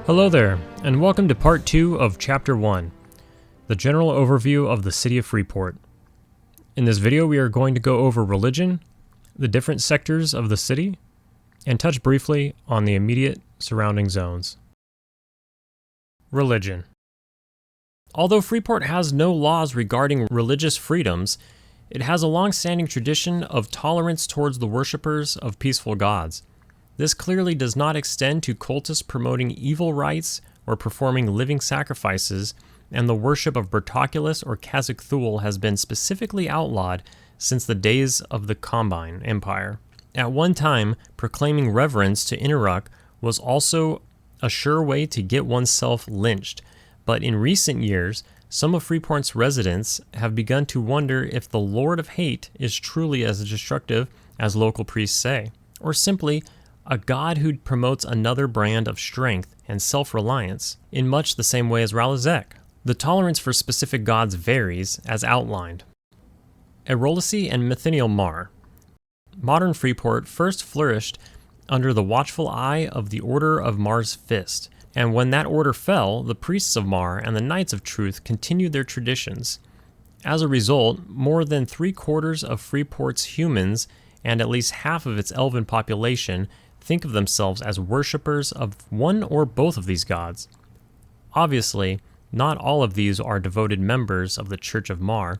Hello there, and welcome to Part 2 of Chapter 1, the general overview of the city of Freeport. In this video we are going to go over religion, the different sectors of the city, and touch briefly on the immediate surrounding zones. Religion. Although Freeport has no laws regarding religious freedoms, it has a long-standing tradition of tolerance towards the worshippers of peaceful gods. This clearly does not extend to cultists promoting evil rites or performing living sacrifices, and the worship of Bertoculus or Khazad-Thul has been specifically outlawed since the days of the Combine Empire. At one time, proclaiming reverence to Inaruk was also a sure way to get oneself lynched, but in recent years, some of Freeport's residents have begun to wonder if the Lord of Hate is truly as destructive as local priests say, or simply a god who promotes another brand of strength and self-reliance, in much the same way as Ralizek. The tolerance for specific gods varies, as outlined. Erolicy and Mythennial Mar. Modern Freeport first flourished under the watchful eye of the Order of Mar's Fist, and when that order fell, the priests of Mar and the Knights of Truth continued their traditions. As a result, more than 3/4 of Freeport's humans and at least half of its elven population think of themselves as worshippers of one or both of these gods. Obviously, not all of these are devoted members of the Church of Mar,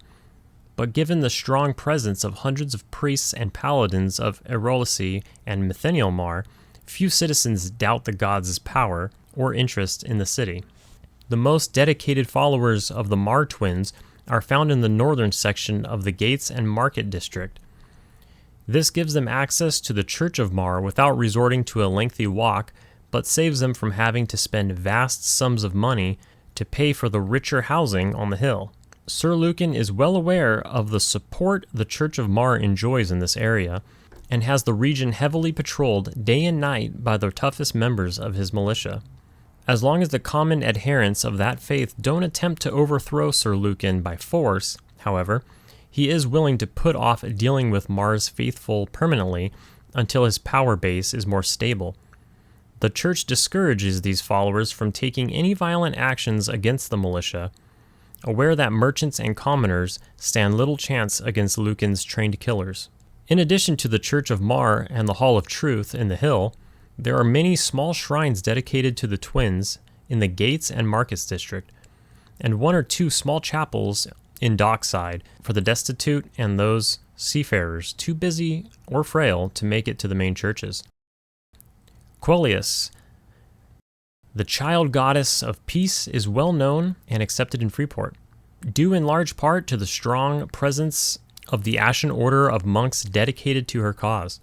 but given the strong presence of hundreds of priests and paladins of Erolicy and Mythennial Mar, few citizens doubt the gods' power or interest in the city. The most dedicated followers of the Mar twins are found in the northern section of the Gates and Market District. This gives them access to the Church of Mar without resorting to a lengthy walk, but saves them from having to spend vast sums of money to pay for the richer housing on the hill. Sir Lucan is well aware of the support the Church of Mar enjoys in this area, and has the region heavily patrolled day and night by the toughest members of his militia. As long as the common adherents of that faith don't attempt to overthrow Sir Lucan by force, however, he is willing to put off dealing with Mar's faithful permanently until his power base is more stable. The church discourages these followers from taking any violent actions against the militia, aware that merchants and commoners stand little chance against Lucan's trained killers. In addition to the Church of Mar and the Hall of Truth in the hill, there are many small shrines dedicated to the twins in the Gates and Markets district, and one or two small chapels in Dockside for the destitute and those seafarers too busy or frail to make it to the main churches. Quellius, the child goddess of peace, is well known and accepted in Freeport, due in large part to the strong presence of the Ashen Order of monks dedicated to her cause.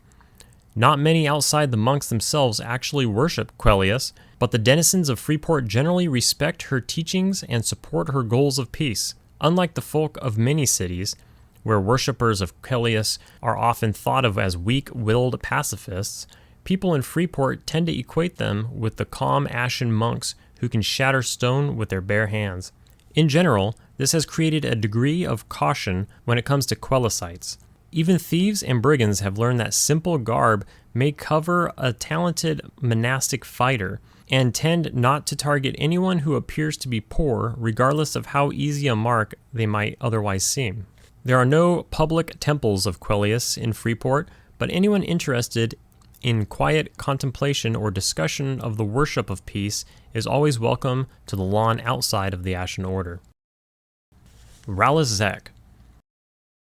Not many outside the monks themselves actually worship Quellius, but the denizens of Freeport generally respect her teachings and support her goals of peace. Unlike the folk of many cities, where worshippers of Quellius are often thought of as weak-willed pacifists, people in Freeport tend to equate them with the calm ashen monks who can shatter stone with their bare hands. In general, this has created a degree of caution when it comes to Quellicites. Even thieves and brigands have learned that simple garb may cover a talented monastic fighter, and tend not to target anyone who appears to be poor, regardless of how easy a mark they might otherwise seem. There are no public temples of Quellius in Freeport, but anyone interested in quiet contemplation or discussion of the worship of peace is always welcome to the lawn outside of the Ashen Order. Ralizek.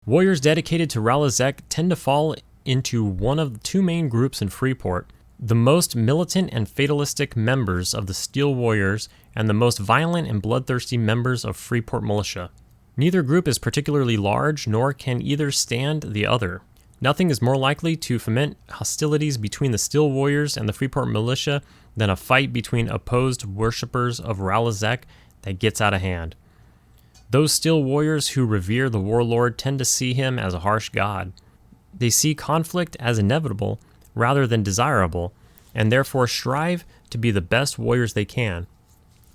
Warriors dedicated to Ralizek tend to fall into one of the two main groups in Freeport: the most militant and fatalistic members of the Steel Warriors and the most violent and bloodthirsty members of Freeport militia. Neither group is particularly large, nor can either stand the other. Nothing is more likely to foment hostilities between the Steel Warriors and the Freeport militia than a fight between opposed worshippers of Ralizek that gets out of hand. Those Steel Warriors who revere the warlord tend to see him as a harsh god. They see conflict as inevitable rather than desirable, and therefore strive to be the best warriors they can.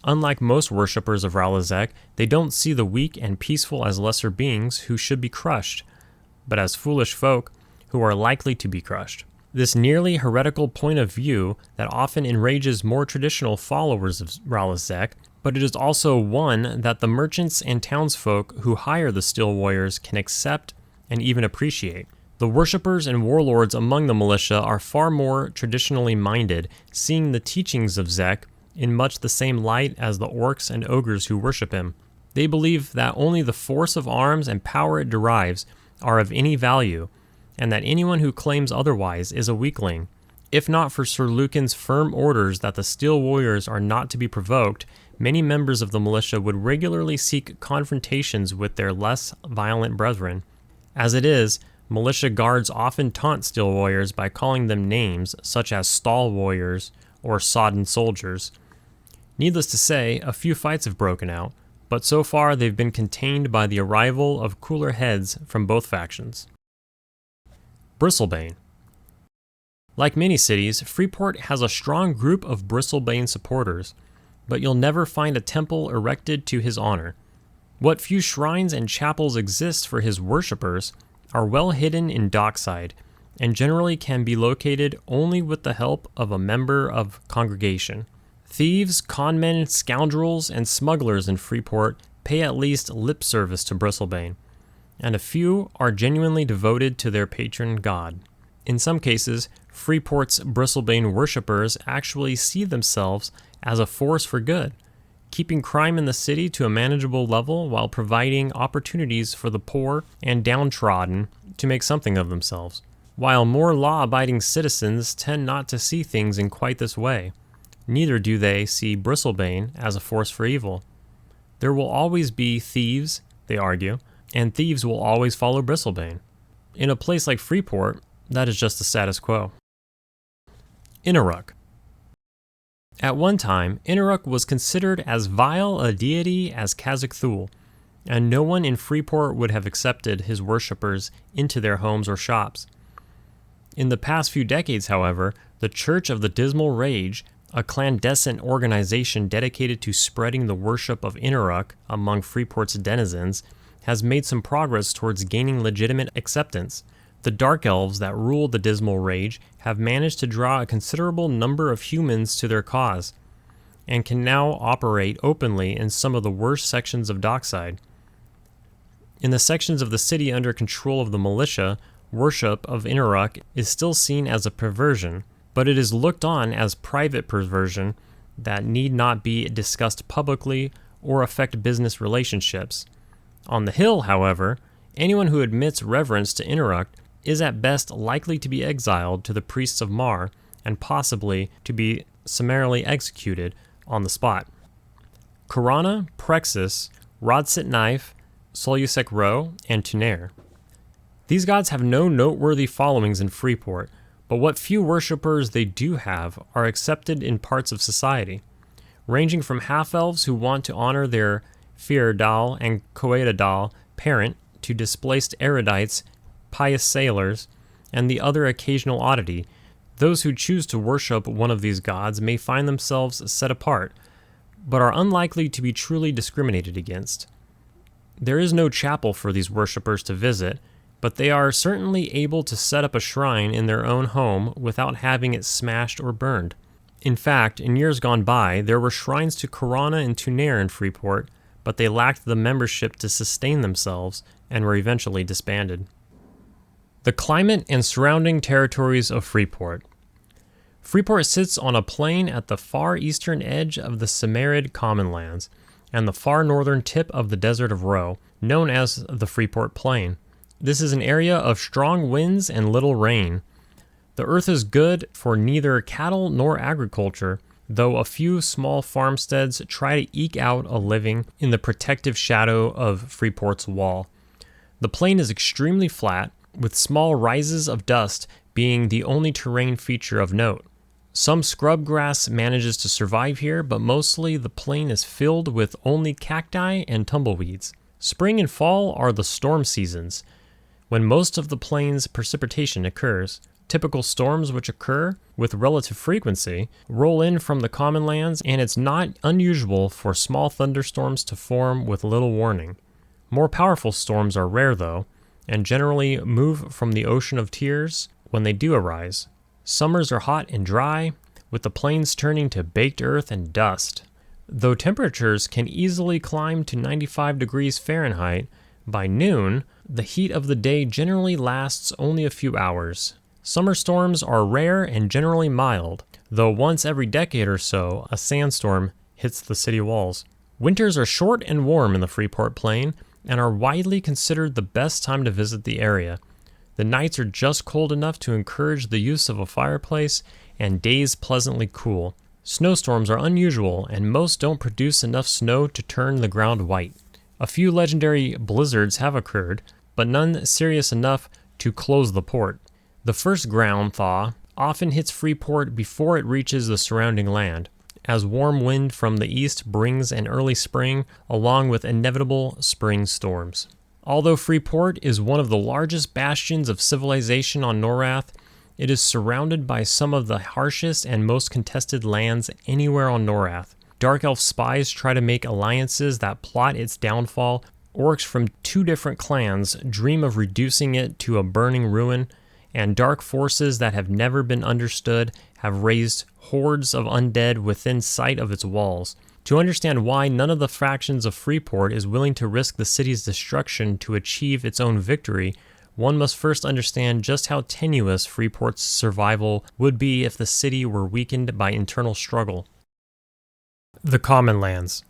Unlike most worshippers of Ralizek, they don't see the weak and peaceful as lesser beings who should be crushed, but as foolish folk who are likely to be crushed. This nearly heretical point of view that often enrages more traditional followers of Ralazek, but it is also one that the merchants and townsfolk who hire the steel warriors can accept and even appreciate. The worshippers and warlords among the militia are far more traditionally minded, seeing the teachings of Zek in much the same light as the orcs and ogres who worship him. They believe that only the force of arms and power it derives are of any value, and that anyone who claims otherwise is a weakling. If not for Sir Lucan's firm orders that the steel warriors are not to be provoked, many members of the militia would regularly seek confrontations with their less violent brethren. As it is, militia guards often taunt steel warriors by calling them names such as stall warriors or sodden soldiers. Needless to say, a few fights have broken out, but so far they've been contained by the arrival of cooler heads from both factions. Bristlebane. Like many cities, Freeport has a strong group of Bristlebane supporters, but you'll never find a temple erected to his honor. What few shrines and chapels exist for his worshippers are well hidden in dockside, and generally can be located only with the help of a member of congregation. Thieves, conmen, scoundrels, and smugglers in Freeport pay at least lip service to Bristlebane, and a few are genuinely devoted to their patron god. In some cases, Freeport's Bristlebane worshippers actually see themselves as a force for good, keeping crime in the city to a manageable level while providing opportunities for the poor and downtrodden to make something of themselves. While more law-abiding citizens tend not to see things in quite this way, neither do they see Bristlebane as a force for evil. There will always be thieves, they argue, and thieves will always follow Bristlebane. In a place like Freeport, that is just the status quo. Inaruk. At one time, Inaruk was considered as vile a deity as Khazak-Thul, and no one in Freeport would have accepted his worshippers into their homes or shops. In the past few decades, however, the Church of the Dismal Rage, a clandestine organization dedicated to spreading the worship of Inaruk among Freeport's denizens, has made some progress towards gaining legitimate acceptance. The Dark Elves that rule the Dismal Rage have managed to draw a considerable number of humans to their cause, and can now operate openly in some of the worst sections of Dockside. In the sections of the city under control of the militia, worship of Inaruk is still seen as a perversion, but it is looked on as private perversion that need not be discussed publicly or affect business relationships. On the hill, however, anyone who admits reverence to Inaruk is at best likely to be exiled to the priests of Mar, and possibly to be summarily executed on the spot. Corana, Prexis, Rodsit Knife, Solusek Ro, and Tunair. These gods have no noteworthy followings in Freeport, but what few worshippers they do have are accepted in parts of society, ranging from half-elves who want to honor their Fierdal and Coedadal parent to displaced erudites, pious sailors, and the other occasional oddity. Those who choose to worship one of these gods may find themselves set apart, but are unlikely to be truly discriminated against. There is no chapel for these worshippers to visit, but they are certainly able to set up a shrine in their own home without having it smashed or burned. In fact, in years gone by, there were shrines to Corana and Tunair in Freeport, but they lacked the membership to sustain themselves and were eventually disbanded. The climate and surrounding territories of Freeport. Freeport sits on a plain at the far eastern edge of the semi-arid Commonlands and the far northern tip of the Desert of Ro, known as the Freeport Plain. This is an area of strong winds and little rain. The earth is good for neither cattle nor agriculture, though a few small farmsteads try to eke out a living in the protective shadow of Freeport's wall. The plain is extremely flat, with small rises of dust being the only terrain feature of note. Some scrub grass manages to survive here, but mostly the plain is filled with only cacti and tumbleweeds. Spring and fall are the storm seasons, when most of the plain's precipitation occurs. Typical storms, which occur with relative frequency, roll in from the Commonlands, and it's not unusual for small thunderstorms to form with little warning. More powerful storms are rare, though, and generally move from the Ocean of Tears when they do arise. Summers are hot and dry, with the plains turning to baked earth and dust. Though temperatures can easily climb to 95 degrees Fahrenheit, by noon, the heat of the day generally lasts only a few hours. Summer storms are rare and generally mild, though once every decade or so, a sandstorm hits the city walls. Winters are short and warm in the Freeport Plain and are widely considered the best time to visit the area. The nights are just cold enough to encourage the use of a fireplace and days pleasantly cool. Snowstorms are unusual and most don't produce enough snow to turn the ground white. A few legendary blizzards have occurred, but none serious enough to close the port. The first ground thaw often hits Freeport before it reaches the surrounding land, as warm wind from the east brings an early spring along with inevitable spring storms. Although Freeport is one of the largest bastions of civilization on Norrath, it is surrounded by some of the harshest and most contested lands anywhere on Norrath. Dark Elf spies try to make alliances that plot its downfall. Orcs from two different clans dream of reducing it to a burning ruin, and dark forces that have never been understood have raised hordes of undead within sight of its walls. To understand why none of the factions of Freeport is willing to risk the city's destruction to achieve its own victory, one must first understand just how tenuous Freeport's survival would be if the city were weakened by internal struggle. The Common Lands.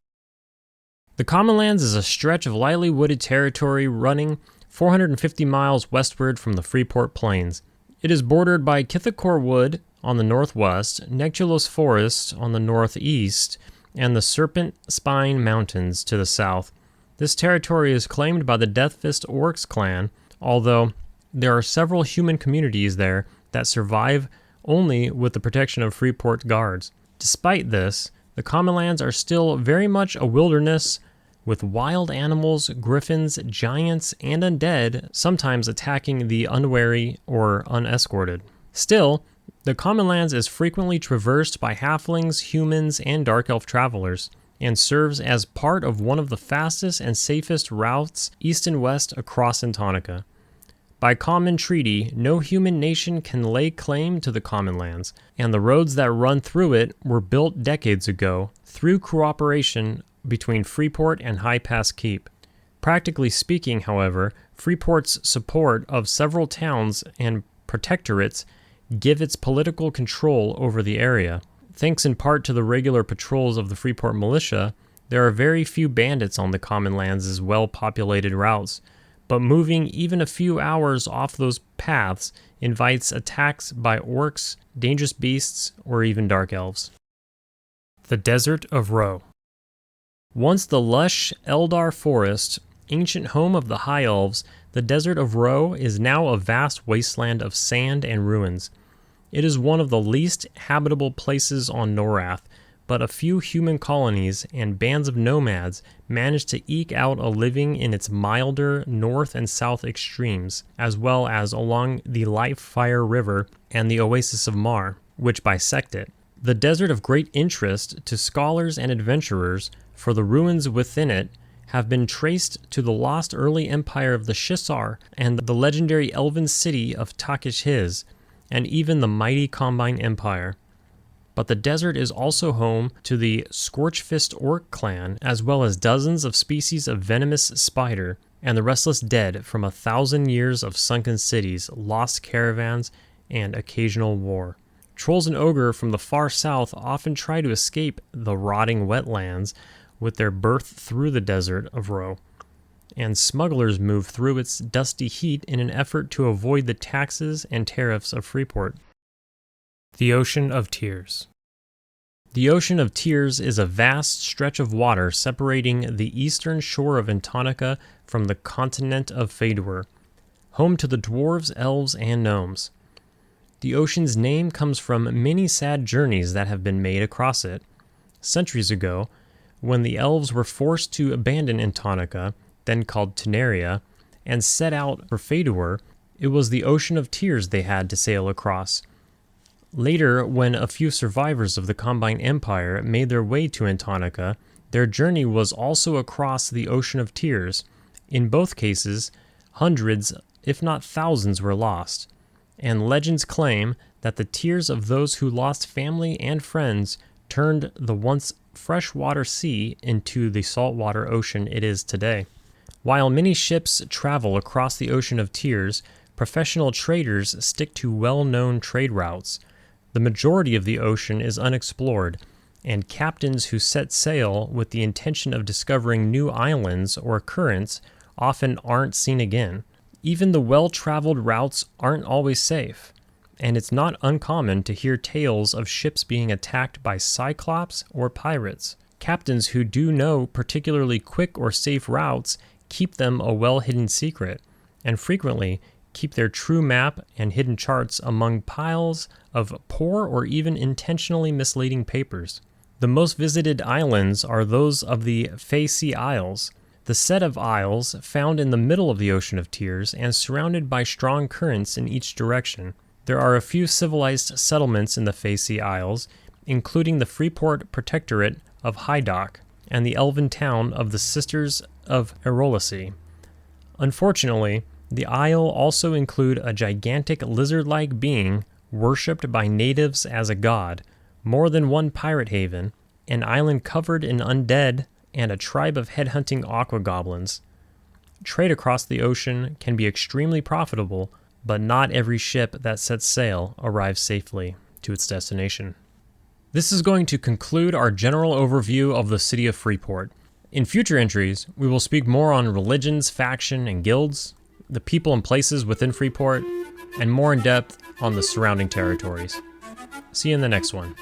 The Common Lands is a stretch of lightly wooded territory running 450 miles westward from the Freeport Plains. It is bordered by Kithakor Wood on the northwest, Nectulos Forest on the northeast, and the Serpent Spine Mountains to the south. This territory is claimed by the Deathfist Orcs clan, although there are several human communities there that survive only with the protection of Freeport guards. Despite this, the Common Lands are still very much a wilderness, with wild animals, griffins, giants, and undead sometimes attacking the unwary or unescorted. Still, the Common Lands is frequently traversed by halflings, humans, and dark elf travelers, and serves as part of one of the fastest and safest routes east and west across Antonica. By common treaty, no human nation can lay claim to the Common Lands, and the roads that run through it were built decades ago through cooperation between Freeport and High Pass Keep. Practically speaking, however, Freeport's support of several towns and protectorates give its political control over the area. Thanks in part to the regular patrols of the Freeport militia, there are very few bandits on the Common Lands' well-populated routes, but moving even a few hours off those paths invites attacks by orcs, dangerous beasts, or even dark elves. The Desert of Ro. Once the lush Eldar forest, ancient home of the High Elves, the Desert of Ro is now a vast wasteland of sand and ruins. It is one of the least habitable places on Norrath, but a few human colonies and bands of nomads manage to eke out a living in its milder north and south extremes, as well as along the Lightfire River and the Oasis of Mar, which bisect it. The desert of great interest to scholars and adventurers, for the ruins within it have been traced to the lost early empire of the Shisar and the legendary elven city of Takish Hiz, and even the mighty Combine Empire. But the desert is also home to the Scorchfist Orc clan, as well as dozens of species of venomous spider, and the restless dead from 1,000 years of sunken cities, lost caravans, and occasional war. Trolls and ogre from the far south often try to escape the rotting wetlands with their birth through the Desert of Ro, and smugglers move through its dusty heat in an effort to avoid the taxes and tariffs of Freeport. The Ocean of Tears. The Ocean of Tears is a vast stretch of water separating the eastern shore of Antonica from the continent of Fador, home to the dwarves, elves, and gnomes. The ocean's name comes from many sad journeys that have been made across it. Centuries ago, when the elves were forced to abandon Antonica, then called Teneria, and set out for Fador, it was the Ocean of Tears they had to sail across. Later, when a few survivors of the Combine Empire made their way to Antonica, their journey was also across the Ocean of Tears. In both cases, hundreds, if not thousands, were lost, and legends claim that the tears of those who lost family and friends turned the once freshwater sea into the saltwater ocean it is today. While many ships travel across the ocean of tears, professional traders stick to well-known trade routes. The majority of the ocean is unexplored, and captains who set sail with the intention of discovering new islands or currents often aren't seen again. Even the well-traveled routes aren't always safe, and it's not uncommon to hear tales of ships being attacked by cyclops or pirates. Captains who do know particularly quick or safe routes keep them a well-hidden secret, and frequently keep their true map and hidden charts among piles of poor or even intentionally misleading papers. The most visited islands are those of the Hefe Isles, the set of isles found in the middle of the Ocean of Tears and surrounded by strong currents in each direction. There are a few civilized settlements in the Hefe Isles, including the Freeport Protectorate of Hydock and the elven town of the Sisters of Erolicy. Unfortunately, the isle also include a gigantic lizard-like being worshipped by natives as a god, more than one pirate haven, an island covered in undead, and a tribe of headhunting aqua goblins. Trade across the ocean can be extremely profitable, but not every ship that sets sail arrives safely to its destination. This is going to conclude our general overview of the city of Freeport. In future entries, we will speak more on religions, faction, and guilds, the people and places within Freeport, and more in depth on the surrounding territories. See you in the next one.